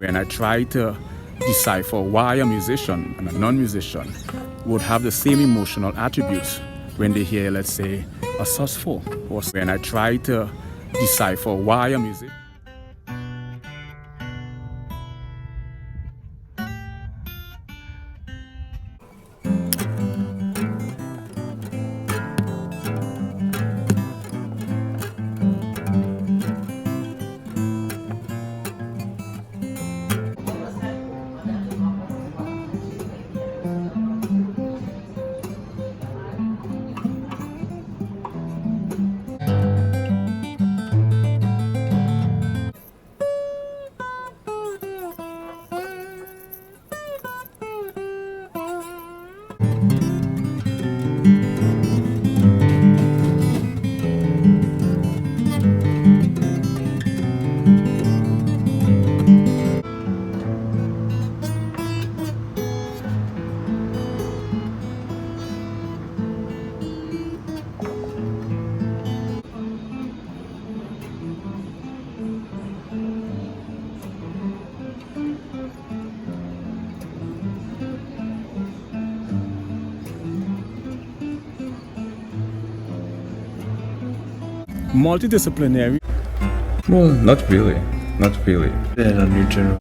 When I try to decipher why a musician and a non-musician would have the same emotional attributes when they hear, let's say, a sus4, or when I try to decipher why a musician. Multidisciplinary. Well, not really. Not really. Then a new general.